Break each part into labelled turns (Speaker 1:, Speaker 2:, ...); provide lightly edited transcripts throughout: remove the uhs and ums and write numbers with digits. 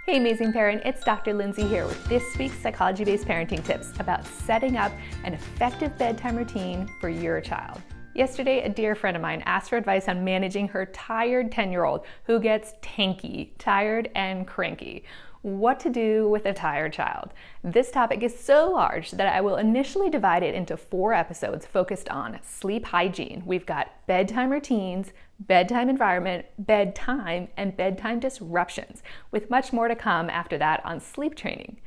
Speaker 1: Hey amazing parent, it's Dr. Lindsay here with this week's psychology-based parenting tips about setting up an effective bedtime routine for your child. Yesterday, a dear friend of mine asked for advice on managing her tired 10-year-old who gets tanky, tired and cranky. What to do with a tired child. This topic is so large that I will initially divide it into 4 episodes focused on sleep hygiene. We've got bedtime routines, bedtime environment, bedtime, and bedtime disruptions, with much more to come after that on sleep training.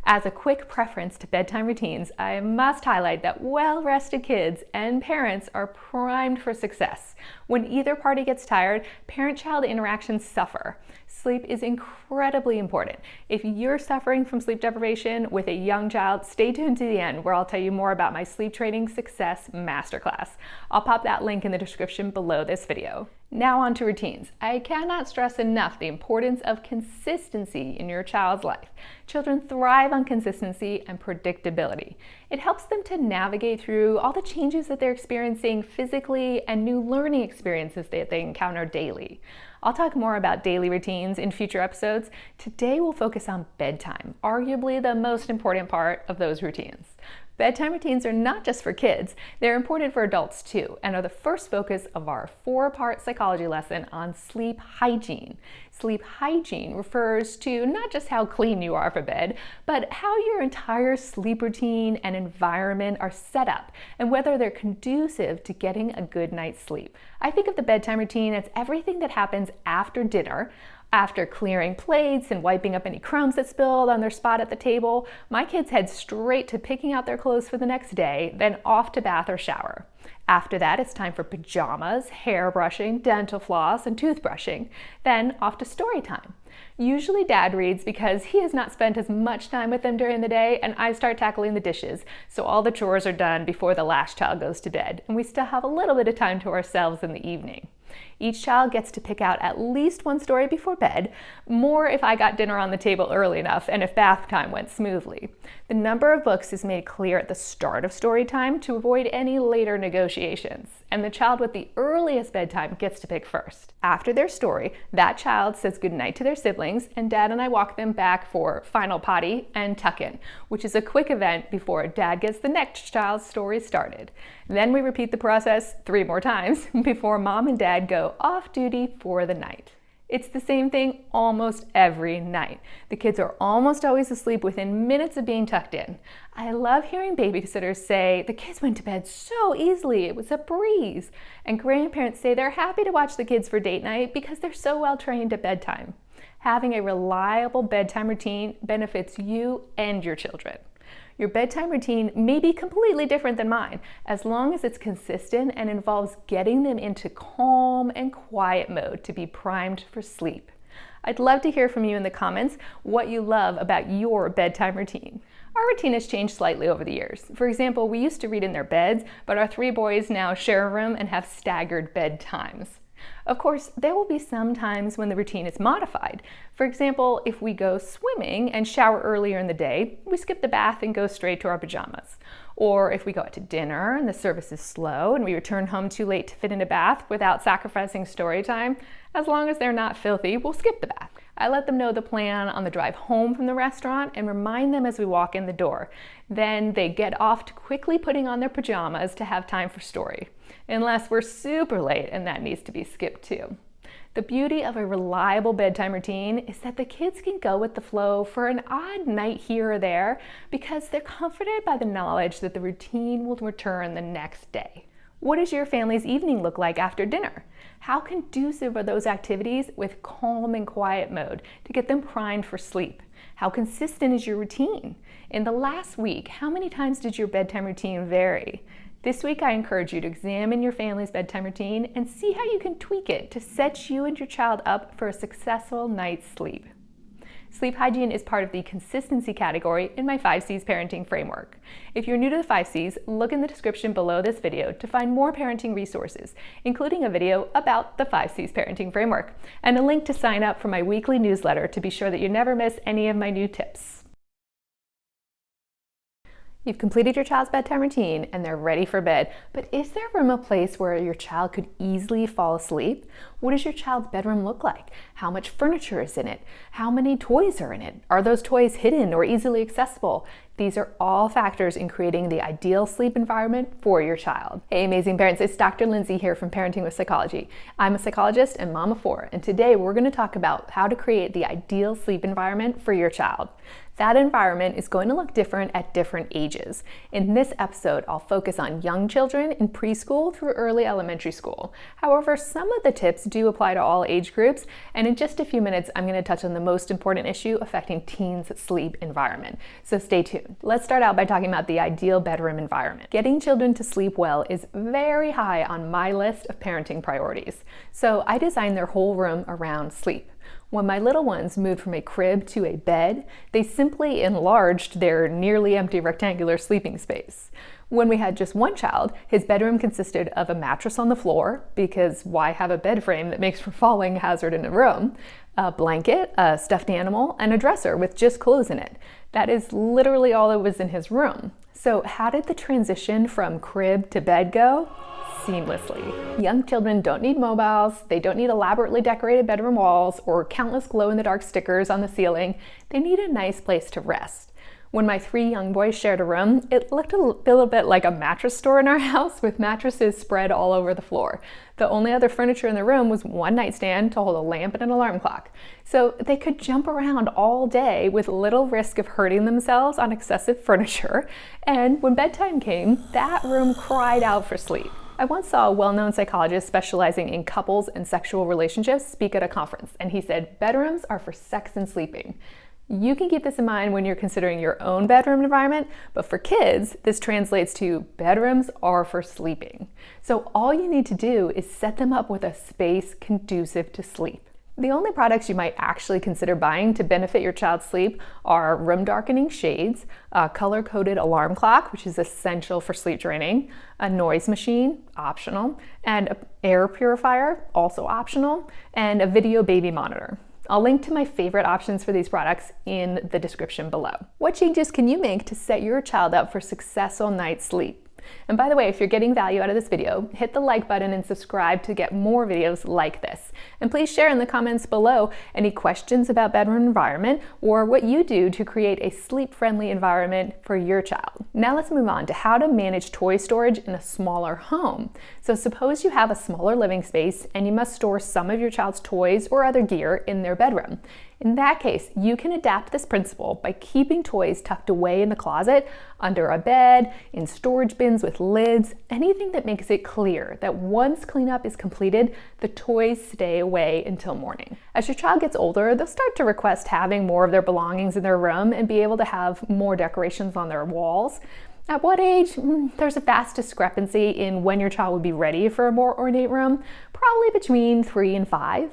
Speaker 1: As a quick preference to bedtime routines, I must highlight that well-rested kids and parents are primed for success. When either party gets tired, parent-child interactions suffer. Sleep is incredibly important. If you're suffering from sleep deprivation with a young child, stay tuned to the end where I'll tell you more about my sleep training success masterclass. I'll pop that link in the description below this video. Now on to routines. I cannot stress enough the importance of consistency in your child's life. Children thrive on consistency and predictability. It helps them to navigate through all the changes that they're experiencing physically and new learning experiences that they encounter daily. I'll talk more about daily routines in future episodes. Today we'll focus on bedtime, arguably the most important part of those routines. Bedtime routines are not just for kids, they're important for adults too, and are the first focus of our 4-part psychology lesson on sleep hygiene. Sleep hygiene refers to not just how clean you are for bed, but how your entire sleep routine and environment are set up, and whether they're conducive to getting a good night's sleep. I think of the bedtime routine as everything that happens after dinner. After clearing plates and wiping up any crumbs that spilled on their spot at the table, my kids head straight to picking out their clothes for the next day, then off to bath or shower. After that, it's time for pajamas, hair brushing, dental floss, and toothbrushing. Then off to story time. Usually Dad reads because he has not spent as much time with them during the day, and I start tackling the dishes, so all the chores are done before the last child goes to bed, and we still have a little bit of time to ourselves in the evening. Each child gets to pick out at least one story before bed, more if I got dinner on the table early enough and if bath time went smoothly. The number of books is made clear at the start of story time to avoid any later negotiations, and the child with the earliest bedtime gets to pick first. After their story, that child says goodnight to their siblings, and Dad and I walk them back for final potty and tuck-in, which is a quick event before Dad gets the next child's story started. Then we repeat the process 3 more times before Mom and Dad go off duty for the night. It's the same thing almost every night. The kids are almost always asleep within minutes of being tucked in. I love hearing babysitters say, "The kids went to bed so easily, it was a breeze." And grandparents say they're happy to watch the kids for date night because they're so well trained at bedtime. Having a reliable bedtime routine benefits you and your children. Your bedtime routine may be completely different than mine, as long as it's consistent and involves getting them into calm and quiet mode to be primed for sleep. I'd love to hear from you in the comments what you love about your bedtime routine. Our routine has changed slightly over the years. For example, we used to read in their beds, but our 3 boys now share a room and have staggered bedtimes. Of course, there will be some times when the routine is modified. For example, if we go swimming and shower earlier in the day, we skip the bath and go straight to our pajamas. Or if we go out to dinner and the service is slow and we return home too late to fit in a bath without sacrificing story time, as long as they're not filthy, we'll skip the bath. I let them know the plan on the drive home from the restaurant and remind them as we walk in the door. Then they get off to quickly putting on their pajamas to have time for story. Unless we're super late and that needs to be skipped too. The beauty of a reliable bedtime routine is that the kids can go with the flow for an odd night here or there because they're comforted by the knowledge that the routine will return the next day. What does your family's evening look like after dinner? How conducive are those activities with calm and quiet mode to get them primed for sleep? How consistent is your routine? In the last week, how many times did your bedtime routine vary? This week, I encourage you to examine your family's bedtime routine and see how you can tweak it to set you and your child up for a successful night's sleep. Sleep hygiene is part of the consistency category in my 5 C's parenting framework. If you're new to the 5 C's, look in the description below this video to find more parenting resources, including a video about the 5 C's parenting framework, and a link to sign up for my weekly newsletter to be sure that you never miss any of my new tips. You've completed your child's bedtime routine and they're ready for bed, but is there room a place where your child could easily fall asleep? What does your child's bedroom look like? How much furniture is in it? How many toys are in it? Are those toys hidden or easily accessible? These are all factors in creating the ideal sleep environment for your child. Hey, amazing parents, it's Dr. Lindsay here from Parenting with Psychology. I'm a psychologist and mom of 4, and today we're going to talk about how to create the ideal sleep environment for your child. That environment is going to look different at different ages. In this episode, I'll focus on young children in preschool through early elementary school. However, some of the tips do apply to all age groups, and in just a few minutes, I'm going to touch on the most important issue affecting teens' sleep environment. So stay tuned. Let's start out by talking about the ideal bedroom environment. Getting children to sleep well is very high on my list of parenting priorities. So I designed their whole room around sleep. When my little ones moved from a crib to a bed, they simply enlarged their nearly empty rectangular sleeping space. When we had just one child, his bedroom consisted of a mattress on the floor, because why have a bed frame that makes for falling hazard in a room, a blanket, a stuffed animal, and a dresser with just clothes in it. That is literally all that was in his room. So how did the transition from crib to bed go? Seamlessly. Young children don't need mobiles, they don't need elaborately decorated bedroom walls or countless glow-in-the-dark stickers on the ceiling. They need a nice place to rest. When my 3 young boys shared a room, it looked a little bit like a mattress store in our house with mattresses spread all over the floor. The only other furniture in the room was one nightstand to hold a lamp and an alarm clock. So they could jump around all day with little risk of hurting themselves on excessive furniture. And when bedtime came, that room cried out for sleep. I once saw a well-known psychologist specializing in couples and sexual relationships speak at a conference, and he said, "Bedrooms are for sex and sleeping." You can keep this in mind when you're considering your own bedroom environment, but for kids, this translates to bedrooms are for sleeping. So all you need to do is set them up with a space conducive to sleep. The only products you might actually consider buying to benefit your child's sleep are room darkening shades, a color-coded alarm clock, which is essential for sleep training, a noise machine, optional, and an air purifier, also optional, and a video baby monitor. I'll link to my favorite options for these products in the description below. What changes can you make to set your child up for successful night's sleep? And by the way, if you're getting value out of this video, hit the like button and subscribe to get more videos like this. And please share in the comments below any questions about bedroom environment or what you do to create a sleep-friendly environment for your child. Now let's move on to how to manage toy storage in a smaller home. So suppose you have a smaller living space and you must store some of your child's toys or other gear in their bedroom. In that case, you can adapt this principle by keeping toys tucked away in the closet, under a bed, in storage bins with lids, anything that makes it clear that once cleanup is completed, the toys stay away until morning. As your child gets older, they'll start to request having more of their belongings in their room and be able to have more decorations on their walls. At what age? There's a vast discrepancy in when your child would be ready for a more ornate room, probably between 3 and 5.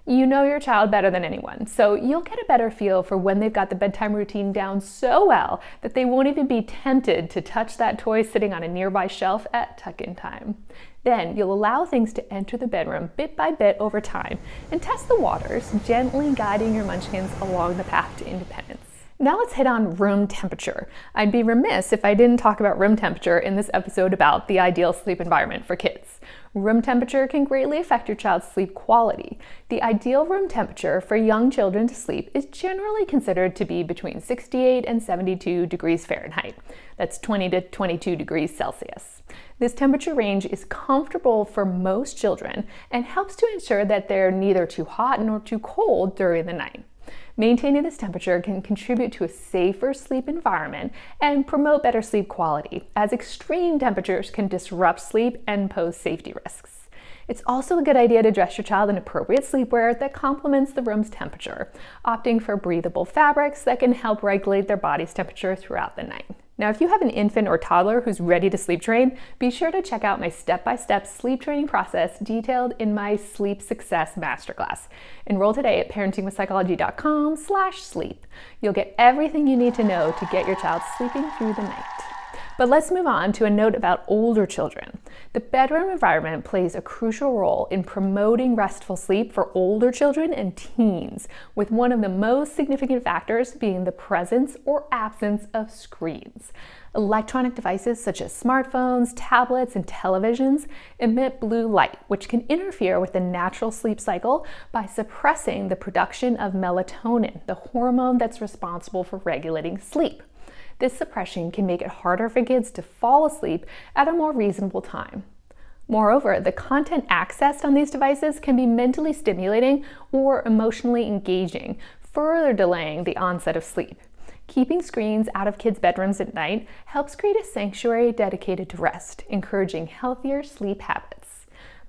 Speaker 1: You know your child better than anyone, so you'll get a better feel for when they've got the bedtime routine down so well that they won't even be tempted to touch that toy sitting on a nearby shelf at tuck-in time. Then you'll allow things to enter the bedroom bit by bit over time and test the waters, gently guiding your munchkins along the path to independence. Now let's hit on room temperature. I'd be remiss if I didn't talk about room temperature in this episode about the ideal sleep environment for kids. Room temperature can greatly affect your child's sleep quality. The ideal room temperature for young children to sleep is generally considered to be between 68 and 72 degrees Fahrenheit. That's 20 to 22 degrees Celsius. This temperature range is comfortable for most children and helps to ensure that they're neither too hot nor too cold during the night. Maintaining this temperature can contribute to a safer sleep environment and promote better sleep quality, as extreme temperatures can disrupt sleep and pose safety risks. It's also a good idea to dress your child in appropriate sleepwear that complements the room's temperature, opting for breathable fabrics that can help regulate their body's temperature throughout the night. Now, if you have an infant or toddler who's ready to sleep train, be sure to check out my step-by-step sleep training process detailed in my Sleep Success Masterclass. Enroll today at parentingwithpsychology.com/sleep. You'll get everything you need to know to get your child sleeping through the night. But let's move on to a note about older children. The bedroom environment plays a crucial role in promoting restful sleep for older children and teens, with one of the most significant factors being the presence or absence of screens. Electronic devices such as smartphones, tablets, and televisions emit blue light, which can interfere with the natural sleep cycle by suppressing the production of melatonin, the hormone that's responsible for regulating sleep. This suppression can make it harder for kids to fall asleep at a more reasonable time. Moreover, the content accessed on these devices can be mentally stimulating or emotionally engaging, further delaying the onset of sleep. Keeping screens out of kids' bedrooms at night helps create a sanctuary dedicated to rest, encouraging healthier sleep habits.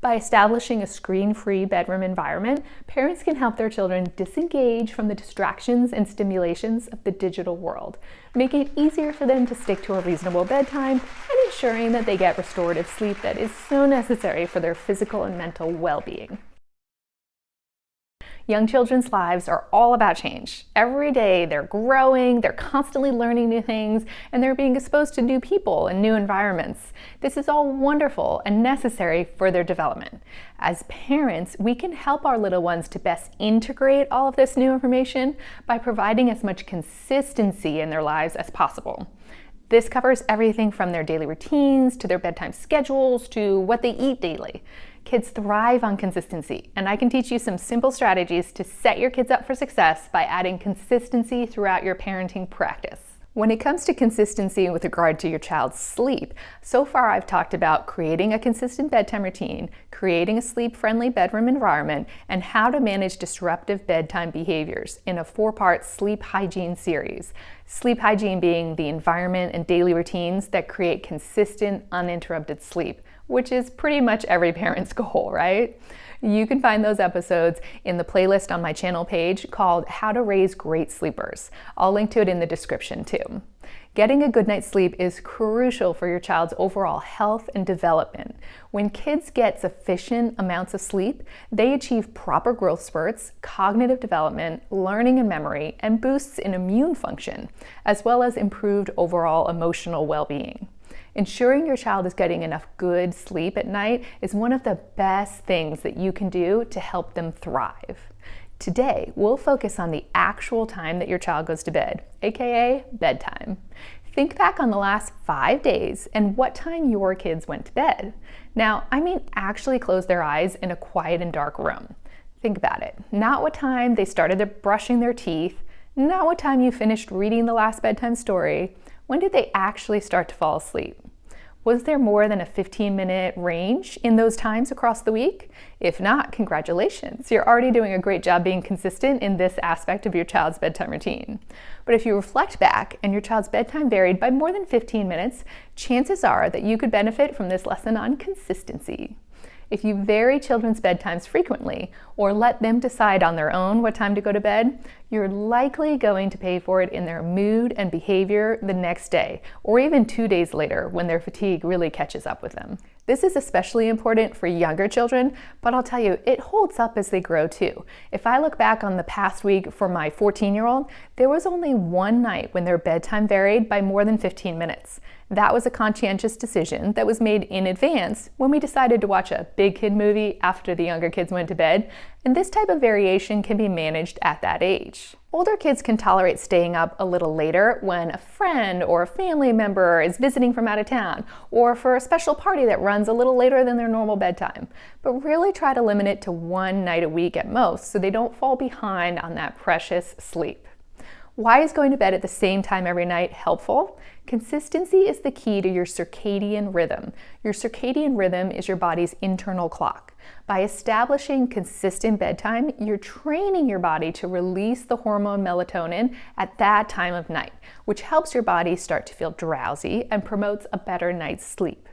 Speaker 1: By establishing a screen-free bedroom environment, parents can help their children disengage from the distractions and stimulations of the digital world, making it easier for them to stick to a reasonable bedtime and ensuring that they get restorative sleep that is so necessary for their physical and mental well-being. Young children's lives are all about change. Every day they're growing, they're constantly learning new things, and they're being exposed to new people and new environments. This is all wonderful and necessary for their development. As parents, we can help our little ones to best integrate all of this new information by providing as much consistency in their lives as possible. This covers everything from their daily routines to their bedtime schedules to what they eat daily. Kids thrive on consistency, and I can teach you some simple strategies to set your kids up for success by adding consistency throughout your parenting practice. When it comes to consistency with regard to your child's sleep, so far I've talked about creating a consistent bedtime routine, creating a sleep-friendly bedroom environment, and how to manage disruptive bedtime behaviors in a 4-part sleep hygiene series. Sleep hygiene being the environment and daily routines that create consistent, uninterrupted sleep, which is pretty much every parent's goal, right? You can find those episodes in the playlist on my channel page called How to Raise Great Sleepers. I'll link to it in the description too. Getting a good night's sleep is crucial for your child's overall health and development. When kids get sufficient amounts of sleep, they achieve proper growth spurts, cognitive development, learning and memory, and boosts in immune function, as well as improved overall emotional well-being. Ensuring your child is getting enough good sleep at night is one of the best things that you can do to help them thrive. Today, we'll focus on the actual time that your child goes to bed, aka bedtime. Think back on the last 5 days and what time your kids went to bed. Now, I mean actually close their eyes in a quiet and dark room. Think about it. Not what time they started brushing their teeth, not what time you finished reading the last bedtime story. When did they actually start to fall asleep? Was there more than a 15-minute range in those times across the week? If not, congratulations. You're already doing a great job being consistent in this aspect of your child's bedtime routine. But if you reflect back and your child's bedtime varied by more than 15 minutes, chances are that you could benefit from this lesson on consistency. If you vary children's bedtimes frequently or let them decide on their own what time to go to bed, you're likely going to pay for it in their mood and behavior the next day, or even 2 days later when their fatigue really catches up with them. This is especially important for younger children, but I'll tell you, it holds up as they grow too. If I look back on the past week for my 14-year-old, there was only one night when their bedtime varied by more than 15 minutes. That was a conscientious decision that was made in advance when we decided to watch a big kid movie after the younger kids went to bed, and this type of variation can be managed at that age. Older kids can tolerate staying up a little later when a friend or a family member is visiting from out of town, or for a special party that runs a little later than their normal bedtime. But really try to limit it to one night a week at most so they don't fall behind on that precious sleep. Why is going to bed at the same time every night helpful? Consistency is the key to your circadian rhythm. Your circadian rhythm is your body's internal clock. By establishing consistent bedtime, you're training your body to release the hormone melatonin at that time of night, which helps your body start to feel drowsy and promotes a better night's sleep.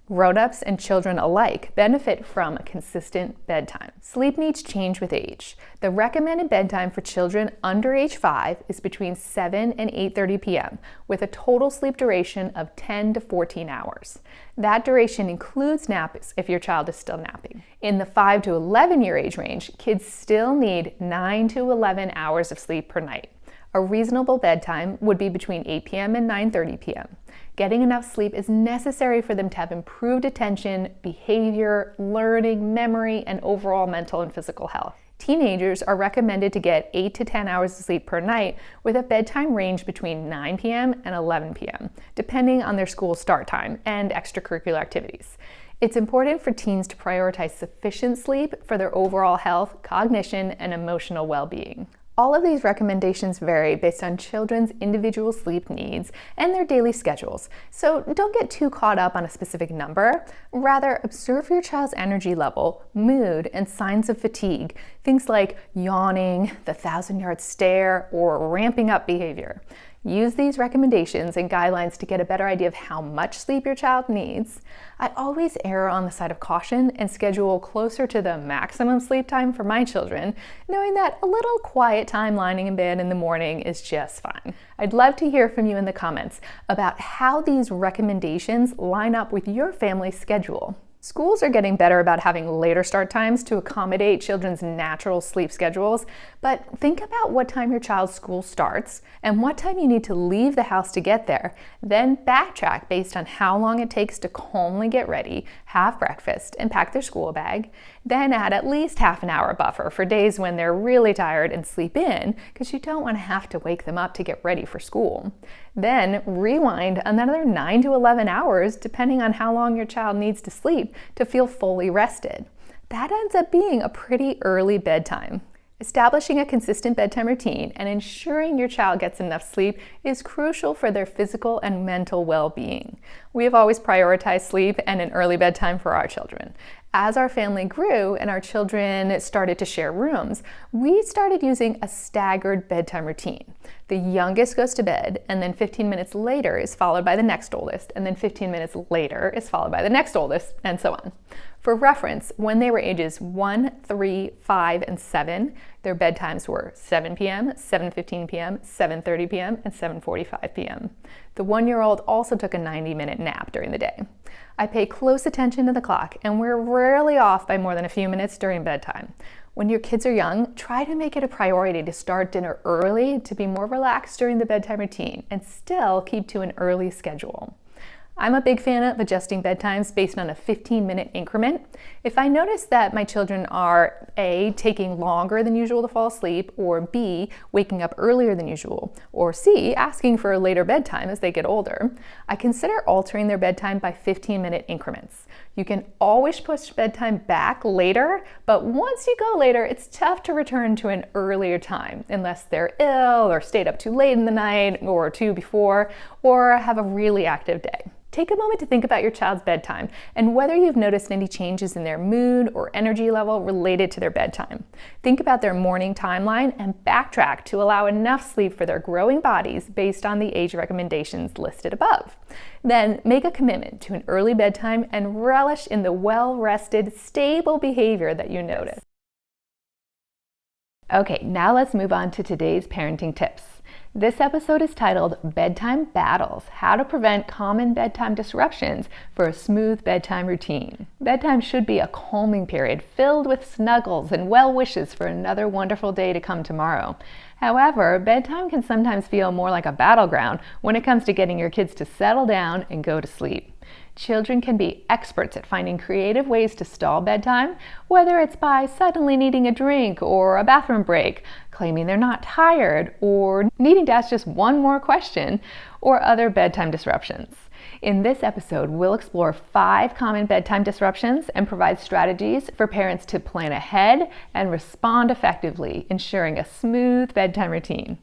Speaker 1: Grown-ups and children alike benefit from a consistent bedtime. Sleep needs change with age. The recommended bedtime for children under age 5 is between 7 and 8:30 p.m. with a total sleep duration of 10 to 14 hours. That duration includes naps if your child is still napping. In the 5 to 11 year age range, kids still need 9 to 11 hours of sleep per night. A reasonable bedtime would be between 8 p.m. and 9:30 p.m. Getting enough sleep is necessary for them to have improved attention, behavior, learning, memory, and overall mental and physical health. Teenagers are recommended to get 8 to 10 hours of sleep per night with a bedtime range between 9 p.m. and 11 p.m., depending on their school start time and extracurricular activities. It's important for teens to prioritize sufficient sleep for their overall health, cognition, and emotional well-being. All of these recommendations vary based on children's individual sleep needs and their daily schedules, so don't get too caught up on a specific number. Rather, observe your child's energy level, mood, and signs of fatigue, things like yawning, the 1,000-yard stare, or ramping up behavior. Use these recommendations and guidelines to get a better idea of how much sleep your child needs. I always err on the side of caution and schedule closer to the maximum sleep time for my children, knowing that a little quiet time lying in bed in the morning is just fine. I'd love to hear from you in the comments about how these recommendations line up with your family's schedule. Schools are getting better about having later start times to accommodate children's natural sleep schedules, but think about what time your child's school starts and what time you need to leave the house to get there. Then backtrack based on how long it takes to calmly get ready, have breakfast, and pack their school bag. Then add at least half an hour buffer for days when they're really tired and sleep in, because you don't want to have to wake them up to get ready for school. Then rewind another 9 to 11 hours, depending on how long your child needs to sleep to feel fully rested. That ends up being a pretty early bedtime. Establishing a consistent bedtime routine and ensuring your child gets enough sleep is crucial for their physical and mental well-being. We have always prioritized sleep and an early bedtime for our children. As our family grew and our children started to share rooms, we started using a staggered bedtime routine. The youngest goes to bed, and then 15 minutes later is followed by the next oldest, and then 15 minutes later is followed by the next oldest, and so on. For reference, when they were ages 1, 3, 5, and 7, their bedtimes were 7 p.m., 7:15 p.m., 7:30 p.m., and 7:45 p.m. The 1-year-old also took a 90-minute nap during the day. I pay close attention to the clock, and we're rarely off by more than a few minutes during bedtime. When your kids are young, try to make it a priority to start dinner early to be more relaxed during the bedtime routine and still keep to an early schedule. I'm a big fan of adjusting bedtimes based on a 15-minute increment. If I notice that my children are A, taking longer than usual to fall asleep, or B, waking up earlier than usual, or C, asking for a later bedtime as they get older, I consider altering their bedtime by 15-minute increments. You can always push bedtime back later, but once you go later, it's tough to return to an earlier time unless they're ill or stayed up too late in the night or two before, or have a really active day. Take a moment to think about your child's bedtime and whether you've noticed any changes in their mood or energy level related to their bedtime. Think about their morning timeline and backtrack to allow enough sleep for their growing bodies based on the age recommendations listed above. Then make a commitment to an early bedtime and relish in the well-rested, stable behavior that you notice. Okay, now let's move on to today's parenting tips. This episode is titled Bedtime Battles: How to Prevent Common Bedtime Disruptions for a Smooth Bedtime Routine. Bedtime should be a calming period filled with snuggles and well wishes for another wonderful day to come tomorrow. However, bedtime can sometimes feel more like a battleground when it comes to getting your kids to settle down and go to sleep. Children can be experts at finding creative ways to stall bedtime, whether it's by suddenly needing a drink or a bathroom break, claiming they're not tired, or needing to ask just one more question, or other bedtime disruptions. In this episode, we'll explore 5 common bedtime disruptions and provide strategies for parents to plan ahead and respond effectively, ensuring a smooth bedtime routine.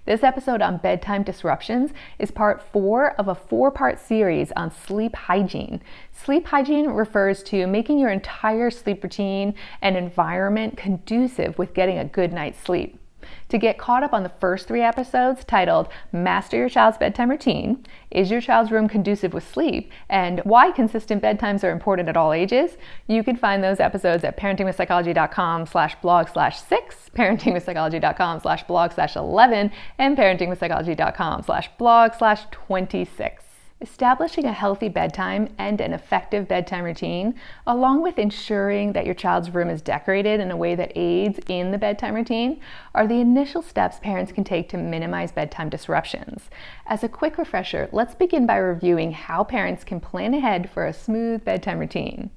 Speaker 1: This episode on bedtime disruptions is part 4 of a 4-part series on sleep hygiene. Sleep hygiene refers to making your entire sleep routine and environment conducive with getting a good night's sleep. To get caught up on the first 3 episodes titled Master Your Child's Bedtime Routine, Is Your Child's Room Conducive with Sleep, and Why Consistent Bedtimes Are Important at All Ages, you can find those episodes at parentingwithpsychology.com/blog/6, parentingwithpsychology.com/blog/11, and parentingwithpsychology.com/blog/26. Establishing a healthy bedtime and an effective bedtime routine, along with ensuring that your child's room is decorated in a way that aids in the bedtime routine, are the initial steps parents can take to minimize bedtime disruptions. As a quick refresher, let's begin by reviewing how parents can plan ahead for a smooth bedtime routine.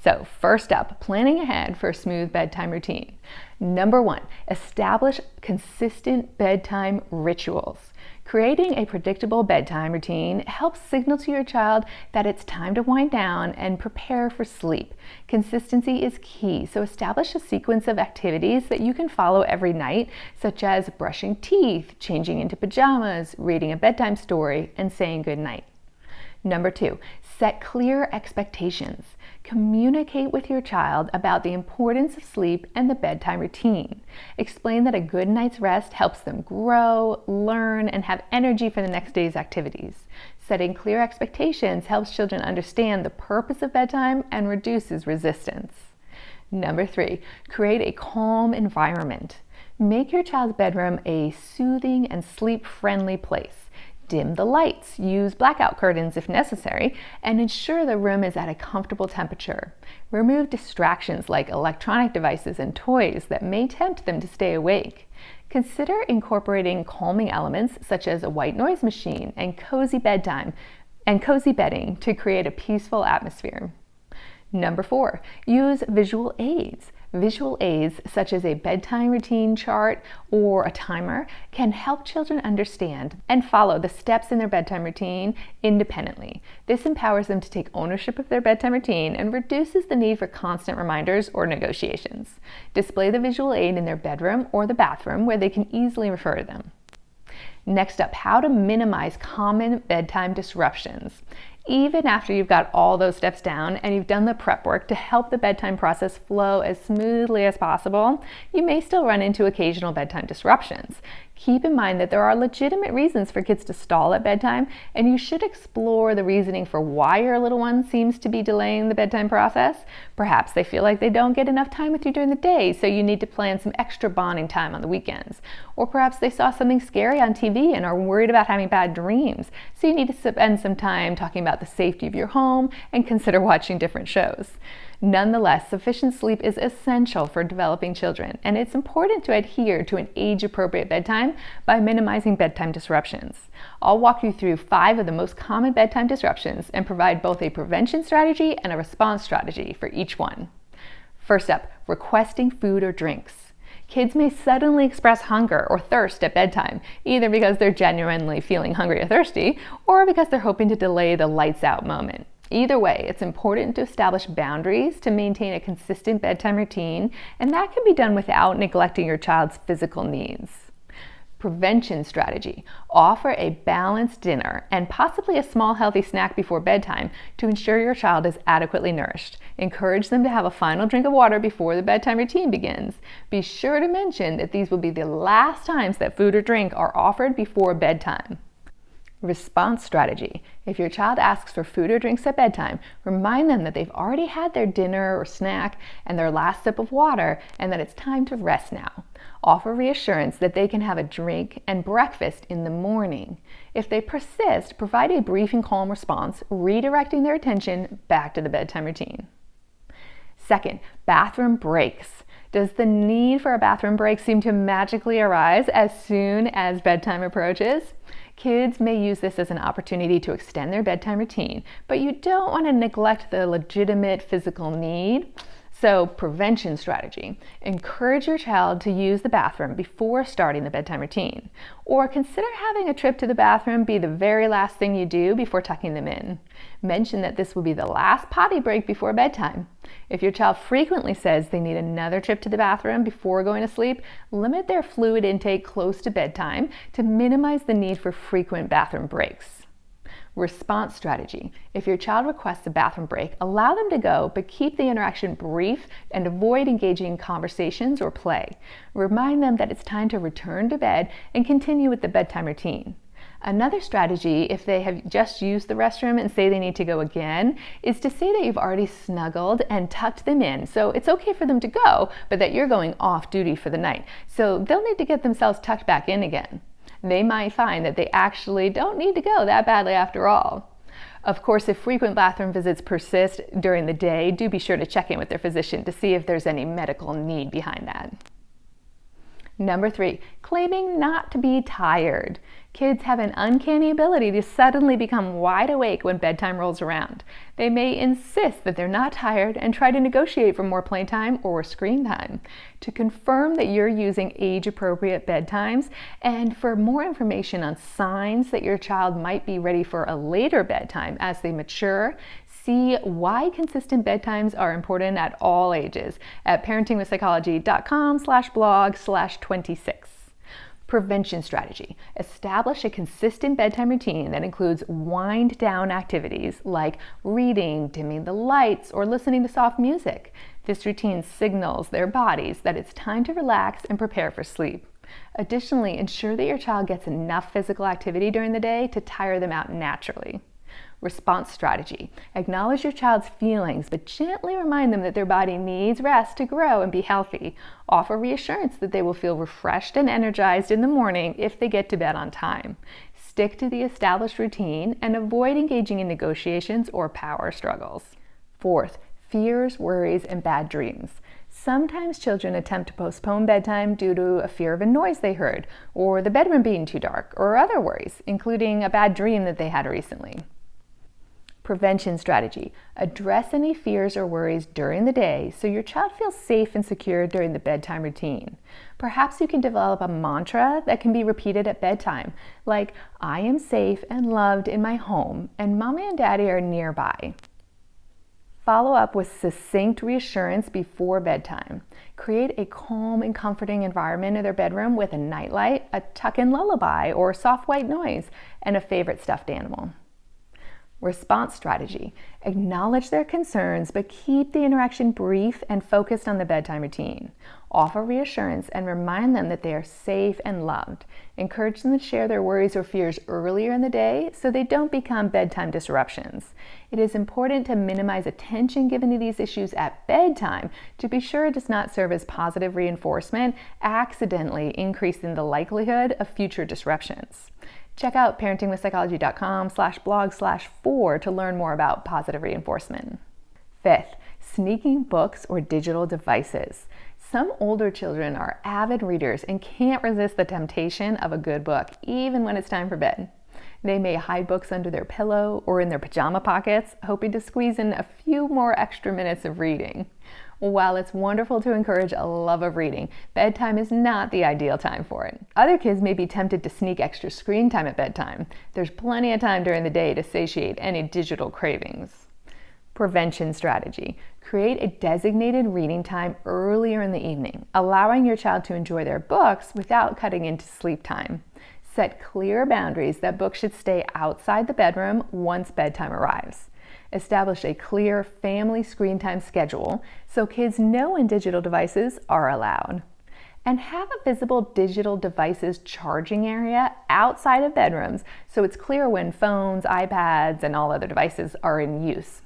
Speaker 1: So first up, planning ahead for a smooth bedtime routine. Number 1, establish consistent bedtime rituals. Creating a predictable bedtime routine helps signal to your child that it's time to wind down and prepare for sleep. Consistency is key, so establish a sequence of activities that you can follow every night, such as brushing teeth, changing into pajamas, reading a bedtime story, and saying goodnight. Number 2, set clear expectations. Communicate with your child about the importance of sleep and the bedtime routine. Explain that a good night's rest helps them grow, learn, and have energy for the next day's activities. Setting clear expectations helps children understand the purpose of bedtime and reduces resistance. Number 3, create a calm environment. Make your child's bedroom a soothing and sleep-friendly place. Dim the lights, use blackout curtains if necessary, and ensure the room is at a comfortable temperature. Remove distractions like electronic devices and toys that may tempt them to stay awake. Consider incorporating calming elements such as a white noise machine and cozy bedding to create a peaceful atmosphere. Number 4, use visual aids. Visual aids such as a bedtime routine chart or a timer can help children understand and follow the steps in their bedtime routine independently. This empowers them to take ownership of their bedtime routine and reduces the need for constant reminders or negotiations. Display the visual aid in their bedroom or the bathroom where they can easily refer to them. Next up, how to minimize common bedtime disruptions. Even after you've got all those steps down and you've done the prep work to help the bedtime process flow as smoothly as possible, you may still run into occasional bedtime disruptions. Keep in mind that there are legitimate reasons for kids to stall at bedtime, and you should explore the reasoning for why your little one seems to be delaying the bedtime process. Perhaps they feel like they don't get enough time with you during the day, so you need to plan some extra bonding time on the weekends. Or perhaps they saw something scary on TV and are worried about having bad dreams, so you need to spend some time talking about the safety of your home and consider watching different shows. Nonetheless, sufficient sleep is essential for developing children, and it's important to adhere to an age-appropriate bedtime by minimizing bedtime disruptions. I'll walk you through 5 of the most common bedtime disruptions and provide both a prevention strategy and a response strategy for each one. First up, requesting food or drinks. Kids may suddenly express hunger or thirst at bedtime, either because they're genuinely feeling hungry or thirsty, or because they're hoping to delay the lights out moment. Either way, it's important to establish boundaries to maintain a consistent bedtime routine, and that can be done without neglecting your child's physical needs. Prevention strategy. Offer a balanced dinner and possibly a small healthy snack before bedtime to ensure your child is adequately nourished. Encourage them to have a final drink of water before the bedtime routine begins. Be sure to mention that these will be the last times that food or drink are offered before bedtime. Response strategy. If your child asks for food or drinks at bedtime, remind them that they've already had their dinner or snack and their last sip of water and that it's time to rest now. Offer reassurance that they can have a drink and breakfast in the morning. If they persist, provide a brief and calm response, redirecting their attention back to the bedtime routine. Second, bathroom breaks. Does the need for a bathroom break seem to magically arise as soon as bedtime approaches? Kids may use this as an opportunity to extend their bedtime routine, but you don't want to neglect the legitimate physical need. So, prevention strategy. Encourage your child to use the bathroom before starting the bedtime routine. Or consider having a trip to the bathroom be the very last thing you do before tucking them in. Mention that this will be the last potty break before bedtime. If your child frequently says they need another trip to the bathroom before going to sleep, limit their fluid intake close to bedtime to minimize the need for frequent bathroom breaks. Response strategy. If your child requests a bathroom break, allow them to go, but keep the interaction brief and avoid engaging in conversations or play. Remind them that it's time to return to bed and continue with the bedtime routine. Another strategy, if they have just used the restroom and say they need to go again, is to say that you've already snuggled and tucked them in. So it's okay for them to go, but that you're going off duty for the night. So they'll need to get themselves tucked back in again. They might find that they actually don't need to go that badly after all. Of course, if frequent bathroom visits persist during the day, do be sure to check in with their physician to see if there's any medical need behind that. Number 3, claiming not to be tired. Kids have an uncanny ability to suddenly become wide awake when bedtime rolls around. They may insist that they're not tired and try to negotiate for more playtime or screen time. To confirm that you're using age-appropriate bedtimes and for more information on signs that your child might be ready for a later bedtime as they mature, see why consistent bedtimes are important at all ages at parentingwithpsychology.com/blog/26. Prevention strategy. Establish a consistent bedtime routine that includes wind down activities like reading, dimming the lights, or listening to soft music. This routine signals their bodies that it's time to relax and prepare for sleep. Additionally, ensure that your child gets enough physical activity during the day to tire them out naturally. Response strategy. Acknowledge your child's feelings, but gently remind them that their body needs rest to grow and be healthy. Offer reassurance that they will feel refreshed and energized in the morning if they get to bed on time. Stick to the established routine and avoid engaging in negotiations or power struggles. 4th, fears, worries, and bad dreams. Sometimes children attempt to postpone bedtime due to a fear of a noise they heard, or the bedroom being too dark, or other worries, including a bad dream that they had recently. Prevention strategy. Address any fears or worries during the day so your child feels safe and secure during the bedtime routine. Perhaps you can develop a mantra that can be repeated at bedtime, like, I am safe and loved in my home, and mommy and daddy are nearby. Follow up with succinct reassurance before bedtime. Create a calm and comforting environment in their bedroom with a nightlight, a tuck-in lullaby, or soft white noise, and a favorite stuffed animal. Response strategy. Acknowledge their concerns, but keep the interaction brief and focused on the bedtime routine. Offer reassurance and remind them that they are safe and loved. Encourage them to share their worries or fears earlier in the day so they don't become bedtime disruptions. It is important to minimize attention given to these issues at bedtime to be sure it does not serve as positive reinforcement, accidentally increasing the likelihood of future disruptions. Check out parentingwithpsychology.com/blog/4 to learn more about positive reinforcement. 5th, sneaking books or digital devices. Some older children are avid readers and can't resist the temptation of a good book, even when it's time for bed. They may hide books under their pillow or in their pajama pockets, hoping to squeeze in a few more extra minutes of reading. While it's wonderful to encourage a love of reading, bedtime is not the ideal time for it. Other kids may be tempted to sneak extra screen time at bedtime. There's plenty of time during the day to satiate any digital cravings. Prevention strategy. Create a designated reading time earlier in the evening, allowing your child to enjoy their books without cutting into sleep time. Set clear boundaries that books should stay outside the bedroom once bedtime arrives. Establish a clear family screen time schedule so kids know when digital devices are allowed. And have a visible digital devices charging area outside of bedrooms so it's clear when phones, iPads, and all other devices are in use.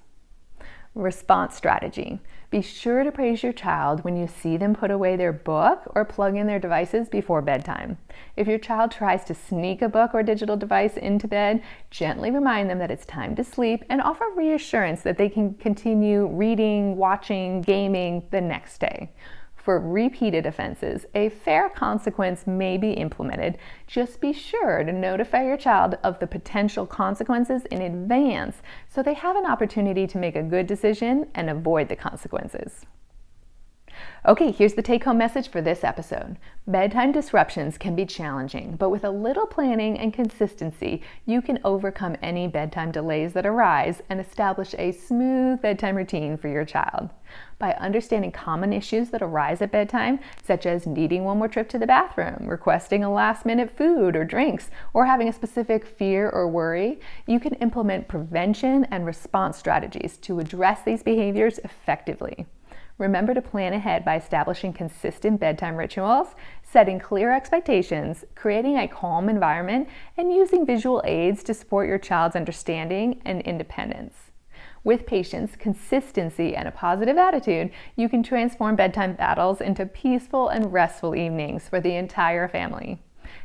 Speaker 1: Response strategy. Be sure to praise your child when you see them put away their book or plug in their devices before bedtime. If your child tries to sneak a book or digital device into bed, gently remind them that it's time to sleep and offer reassurance that they can continue reading, watching, gaming the next day. For repeated offenses, a fair consequence may be implemented. Just be sure to notify your child of the potential consequences in advance so they have an opportunity to make a good decision and avoid the consequences. Okay, here's the take-home message for this episode. Bedtime disruptions can be challenging, but with a little planning and consistency, you can overcome any bedtime delays that arise and establish a smooth bedtime routine for your child. By understanding common issues that arise at bedtime, such as needing one more trip to the bathroom, requesting a last-minute food or drinks, or having a specific fear or worry, you can implement prevention and response strategies to address these behaviors effectively. Remember to plan ahead by establishing consistent bedtime rituals, setting clear expectations, creating a calm environment, and using visual aids to support your child's understanding and independence. With patience, consistency, and a positive attitude, you can transform bedtime battles into peaceful and restful evenings for the entire family.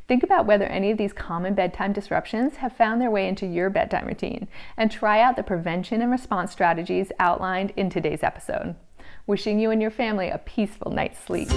Speaker 1: Think about whether any of these common bedtime disruptions have found their way into your bedtime routine, and try out the prevention and response strategies outlined in today's episode. Wishing you and your family a peaceful night's sleep.